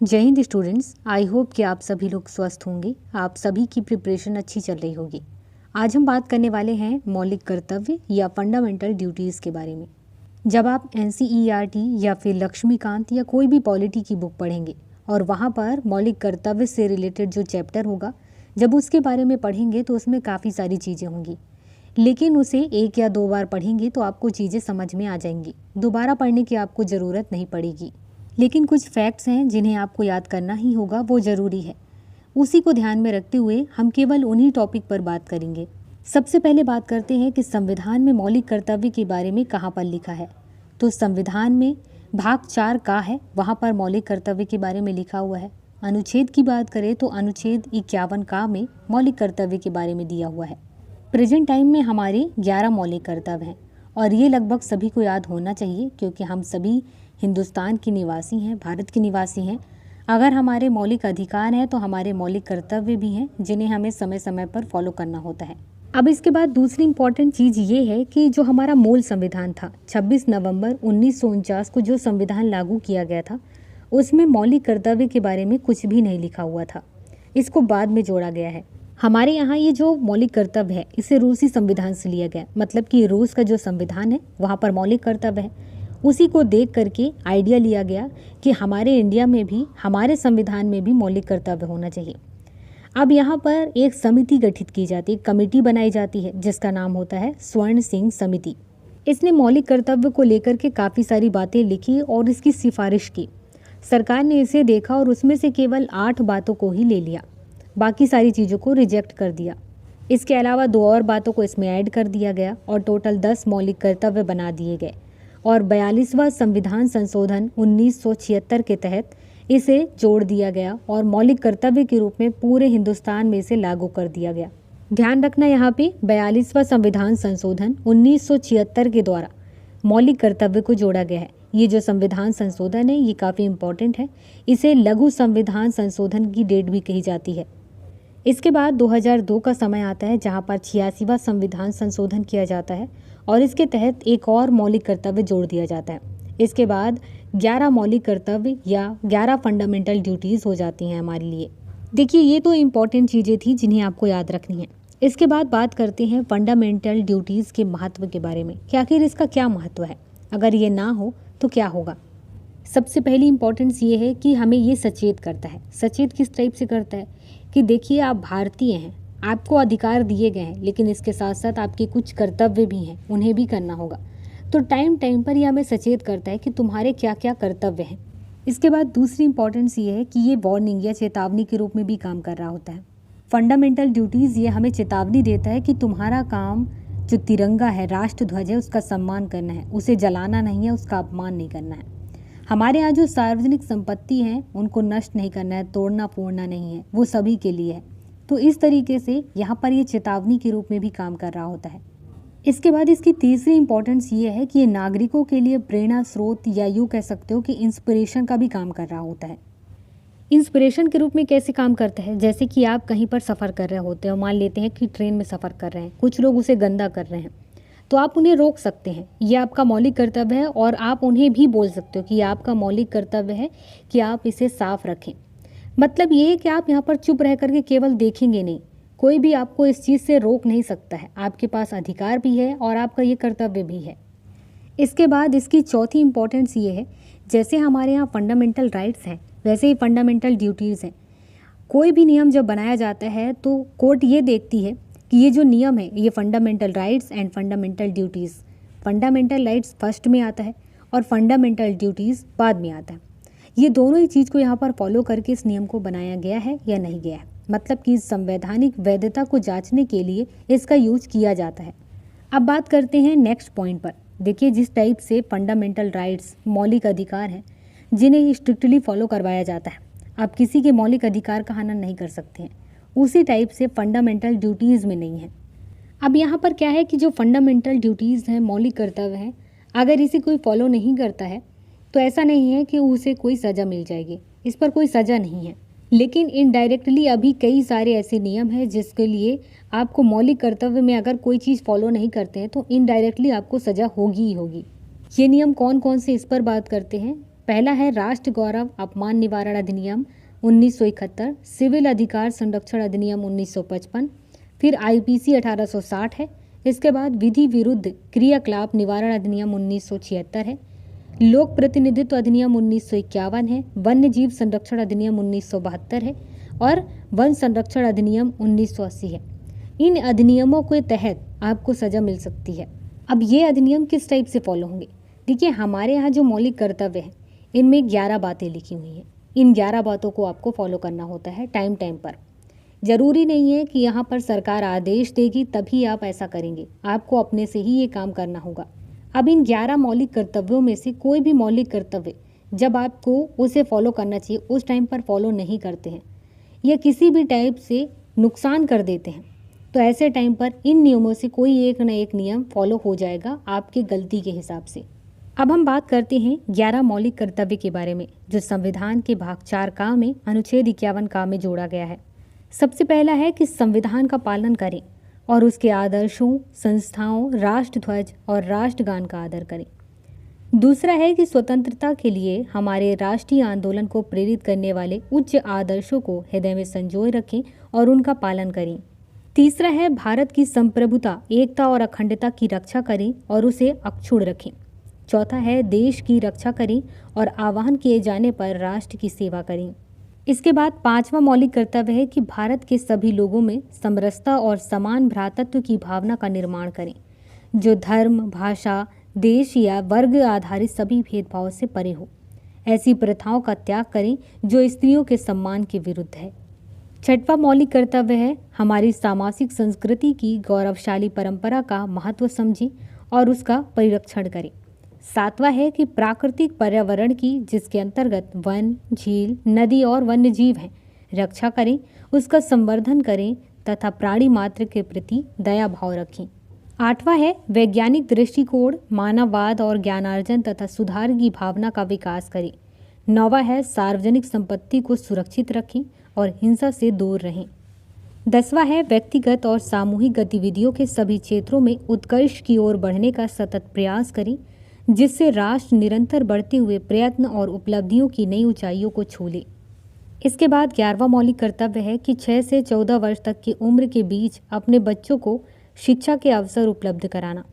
जय Hind students. I hope कि आप सभी लोग स्वस्थ होंगे, आप सभी की प्रिपरेशन अच्छी चल रही होगी। आज हम बात करने वाले हैं मौलिक कर्तव्य या फंडामेंटल ड्यूटीज़ के बारे में। जब आप NCERT या फिर लक्ष्मीकांत या कोई भी पॉलिटी की बुक पढ़ेंगे और वहाँ पर मौलिक कर्तव्य से रिलेटेड जो चैप्टर होगा, जब उसके बारे में पढ़ेंगे तो उसमें काफ़ी सारी चीज़ें होंगी, लेकिन उसे 1 या 2 बार पढ़ेंगे तो आपको चीज़ें समझ में आ जाएंगी। दोबारा पढ़ने की आपको ज़रूरत नहीं पड़ेगी। लेकिन कुछ फैक्ट्स हैं जिन्हें आपको याद करना ही होगा, वो ज़रूरी है। उसी को ध्यान में रखते हुए हम केवल उन्हीं टॉपिक पर बात करेंगे। सबसे पहले बात करते हैं कि संविधान में मौलिक कर्तव्य के बारे में कहाँ पर लिखा है। तो संविधान में भाग 4 का है, वहाँ पर मौलिक कर्तव्य के बारे में लिखा हुआ है। अनुच्छेद की बात करें तो अनुच्छेद 51 का में मौलिक कर्तव्य के बारे में दिया हुआ है। प्रेजेंट टाइम में हमारे 11 मौलिक कर्तव्य हैं और ये लगभग सभी को याद होना चाहिए, क्योंकि हम सभी हिंदुस्तान के निवासी हैं, भारत के निवासी हैं। अगर हमारे मौलिक अधिकार हैं तो हमारे मौलिक कर्तव्य भी हैं, जिन्हें हमें समय समय पर फॉलो करना होता है। अब इसके बाद दूसरी इम्पॉर्टेंट चीज़ ये है कि जो हमारा मूल संविधान था, 26 नवंबर 1949 को जो संविधान लागू किया गया था, उसमें मौलिक कर्तव्य के बारे में कुछ भी नहीं लिखा हुआ था। इसको बाद में जोड़ा गया है। हमारे यहाँ ये जो मौलिक कर्तव्य है, इसे रूसी संविधान से लिया गया, मतलब कि रूस का जो संविधान है वहाँ पर मौलिक कर्तव्य है। उसी को देख करके आइडिया लिया गया कि हमारे इंडिया में भी, हमारे संविधान में भी मौलिक कर्तव्य होना चाहिए। अब यहाँ पर एक समिति गठित की जाती है, कमेटी बनाई जाती है, जिसका नाम होता है स्वर्ण सिंह समिति। इसने मौलिक कर्तव्य को लेकर के काफ़ी सारी बातें लिखी और इसकी सिफारिश की। सरकार ने इसे देखा और उसमें से केवल 8 बातों को ही ले लिया, बाकी सारी चीज़ों को रिजेक्ट कर दिया। इसके अलावा 2 और बातों को इसमें ऐड कर दिया गया और टोटल 10 मौलिक कर्तव्य बना दिए गए और 42वां संविधान संशोधन 1976 के तहत इसे जोड़ दिया गया और मौलिक कर्तव्य के रूप में पूरे हिंदुस्तान में इसे लागू कर दिया गया। ध्यान रखना, यहाँ पे 42वां संविधान संशोधन 1976 के द्वारा मौलिक कर्तव्य को जोड़ा गया है। ये जो संविधान संशोधन है ये काफ़ी इम्पोर्टेंट है। इसे लघु संविधान संशोधन की डेट भी कही जाती है। इसके बाद 2002 का समय आता है, जहाँ पर 86वां संविधान संशोधन किया जाता है और इसके तहत एक और मौलिक कर्तव्य जोड़ दिया जाता है। इसके बाद 11 मौलिक कर्तव्य या 11 फंडामेंटल ड्यूटीज़ हो जाती हैं हमारे लिए। देखिए, ये तो इम्पॉर्टेंट चीज़ें थी जिन्हें आपको याद रखनी है। इसके बाद बात करते हैं फंडामेंटल ड्यूटीज़ के महत्व के बारे में कि आखिर इसका क्या महत्व है, अगर ये ना हो तो क्या होगा। सबसे पहली इम्पोर्टेंस ये है कि हमें ये सचेत करता है। सचेत किस टाइप से करता है कि देखिए, आप भारतीय हैं, आपको अधिकार दिए गए हैं, लेकिन इसके साथ साथ आपके कुछ कर्तव्य भी हैं, उन्हें भी करना होगा। तो टाइम टाइम पर ये हमें सचेत करता है कि तुम्हारे क्या क्या कर्तव्य हैं। इसके बाद दूसरी इम्पोर्टेंस ये है कि ये वार्निंग या चेतावनी के रूप में भी काम कर रहा होता है। फंडामेंटल ड्यूटीज़ ये हमें चेतावनी देता है कि तुम्हारा काम जो तिरंगा है, राष्ट्र ध्वज है, उसका सम्मान करना है, उसे जलाना नहीं है, उसका अपमान नहीं करना है। हमारे यहाँ जो सार्वजनिक संपत्ति है उनको नष्ट नहीं करना है, तोड़ना फोड़ना नहीं है, वो सभी के लिए है। तो इस तरीके से यहाँ पर ये चेतावनी के रूप में भी काम कर रहा होता है। इसके बाद इसकी तीसरी इंपॉर्टेंस ये है कि ये नागरिकों के लिए प्रेरणा स्रोत या यूँ कह सकते हो कि इंस्पिरेशन का भी काम कर रहा होता है। इंस्पिरेशन के रूप में कैसे काम करता है, जैसे कि आप कहीं पर सफ़र कर रहे होते हो, मान लेते हैं कि ट्रेन में सफ़र कर रहे हैं, कुछ लोग उसे गंदा कर रहे हैं, तो आप उन्हें रोक सकते हैं। ये आपका मौलिक कर्तव्य है और आप उन्हें भी बोल सकते हो कि आपका मौलिक कर्तव्य है कि आप इसे साफ रखें। मतलब ये है कि आप यहाँ पर चुप रह करके केवल देखेंगे नहीं, कोई भी आपको इस चीज़ से रोक नहीं सकता है। आपके पास अधिकार भी है और आपका ये कर्तव्य भी है। इसके बाद इसकी चौथी इंपॉर्टेंस ये है, जैसे हमारे यहाँ फंडामेंटल राइट्स हैं, वैसे ही फंडामेंटल ड्यूटीज़ हैं। कोई भी नियम जब बनाया जाता है तो कोर्ट ये देखती है कि ये जो नियम है ये fundamental rights and fundamental duties, fundamental rights first में आता है और फंडामेंटल ड्यूटीज़ बाद में आता है। ये दोनों ही चीज़ को यहाँ पर फॉलो करके इस नियम को बनाया गया है या नहीं गया है, मतलब कि संवैधानिक वैधता को जांचने के लिए इसका यूज किया जाता है। अब बात करते हैं नेक्स्ट पॉइंट पर। देखिए, जिस टाइप से फंडामेंटल राइट्स मौलिक अधिकार हैं जिन्हें स्ट्रिक्टली फॉलो करवाया जाता है, आप किसी के मौलिक अधिकार का हनन नहीं कर सकते हैं, उसी टाइप से फंडामेंटल ड्यूटीज़ में नहीं है। अब यहाँ पर क्या है कि जो फंडामेंटल ड्यूटीज़ हैं, मौलिक कर्तव्य हैं, अगर इसे कोई फॉलो नहीं करता है तो ऐसा नहीं है कि उसे कोई सज़ा मिल जाएगी, इस पर कोई सज़ा नहीं है। लेकिन इनडायरेक्टली अभी कई सारे ऐसे नियम हैं जिसके लिए आपको मौलिक कर्तव्य में अगर कोई चीज़ फॉलो नहीं करते हैं तो इनडायरेक्टली आपको सज़ा होगी ही होगी। ये नियम कौन कौन से, इस पर बात करते हैं। पहला है राष्ट्र गौरव अपमान निवारण अधिनियम 1971, सिविल अधिकार संरक्षण अधिनियम 1955, फिर आईपीसी 1860 है। इसके बाद विधि विरुद्ध क्रियाकलाप निवारण अधिनियम 1976 है, लोक प्रतिनिधित्व अधिनियम 1951 है, वन्य जीव संरक्षण अधिनियम 1972 है और वन संरक्षण अधिनियम 1980 है। इन अधिनियमों के तहत आपको सजा मिल सकती है। अब ये अधिनियम किस टाइप से फॉलो होंगे? देखिए, हमारे यहाँ जो मौलिक कर्तव्य हैं इनमें 11 बातें लिखी हुई हैं। इन 11 बातों को आपको फॉलो करना होता है टाइम टाइम पर। ज़रूरी नहीं है कि यहाँ पर सरकार आदेश देगी तभी आप ऐसा करेंगे, आपको अपने से ही ये काम करना होगा। अब इन 11 मौलिक कर्तव्यों में से कोई भी मौलिक कर्तव्य जब आपको उसे फॉलो करना चाहिए उस टाइम पर फॉलो नहीं करते हैं या किसी भी टाइप से नुकसान कर देते हैं, तो ऐसे टाइम पर इन नियमों से कोई एक न एक नियम फॉलो हो जाएगा आपके गलती के हिसाब से। अब हम बात करते हैं 11 मौलिक कर्तव्य के बारे में जो संविधान के भाग 4 का में अनुच्छेद 51 का में जोड़ा गया है। सबसे पहला है कि संविधान का पालन करें और उसके आदर्शों, संस्थाओं, राष्ट्रध्वज और राष्ट्रगान का आदर करें। दूसरा है कि स्वतंत्रता के लिए हमारे राष्ट्रीय आंदोलन को प्रेरित करने वाले उच्च आदर्शों को हृदय में संजोए रखें और उनका पालन करें। तीसरा है भारत की संप्रभुता, एकता और अखंडता की रक्षा करें और उसे अक्षुण्ण रखें। चौथा है देश की रक्षा करें और आह्वान किए जाने पर राष्ट्र की सेवा करें। इसके बाद 5वां मौलिक कर्तव्य है कि भारत के सभी लोगों में समरसता और समान भ्रातृत्व की भावना का निर्माण करें, जो धर्म, भाषा, देश या वर्ग आधारित सभी भेदभाव से परे हो। ऐसी प्रथाओं का त्याग करें जो स्त्रियों के सम्मान के विरुद्ध है। 6वां मौलिक कर्तव्य है हमारी सामाजिक संस्कृति की गौरवशाली परंपरा का महत्व समझें और उसका परिरक्षण करें। 7वां है कि प्राकृतिक पर्यावरण की, जिसके अंतर्गत वन, झील, नदी और वन्य जीव हैं, रक्षा करें, उसका संवर्धन करें तथा प्राणी मात्र के प्रति दया भाव रखें। 8वां है वैज्ञानिक दृष्टिकोण, मानववाद और ज्ञानार्जन तथा सुधार की भावना का विकास करें। 9वां है सार्वजनिक संपत्ति को सुरक्षित रखें और हिंसा से दूर रहें। 10वां है व्यक्तिगत और सामूहिक गतिविधियों के सभी क्षेत्रों में उत्कर्ष की ओर बढ़ने का सतत प्रयास करें, जिससे राष्ट्र निरंतर बढ़ते हुए प्रयत्न और उपलब्धियों की नई ऊंचाइयों को छू ले। इसके बाद 11वां मौलिक कर्तव्य है कि 6 से 14 वर्ष तक की उम्र के बीच अपने बच्चों को शिक्षा के अवसर उपलब्ध कराना।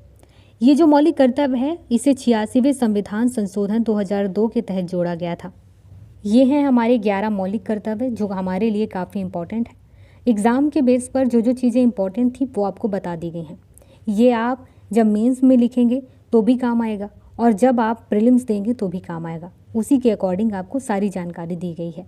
ये जो मौलिक कर्तव्य है इसे 86वें संविधान संशोधन 2002 के तहत जोड़ा गया था। ये हैं हमारे 11 मौलिक कर्तव्य जो हमारे लिए काफ़ी इम्पोर्टेंट है। एग्ज़ाम के बेस पर जो जो चीज़ें इम्पोर्टेंट थी वो आपको बता दी गई हैं। ये आप जब मेंस में लिखेंगे तो भी काम आएगा और जब आप प्रीलिम्स देंगे तो भी काम आएगा। उसी के अकॉर्डिंग आपको सारी जानकारी दी गई है।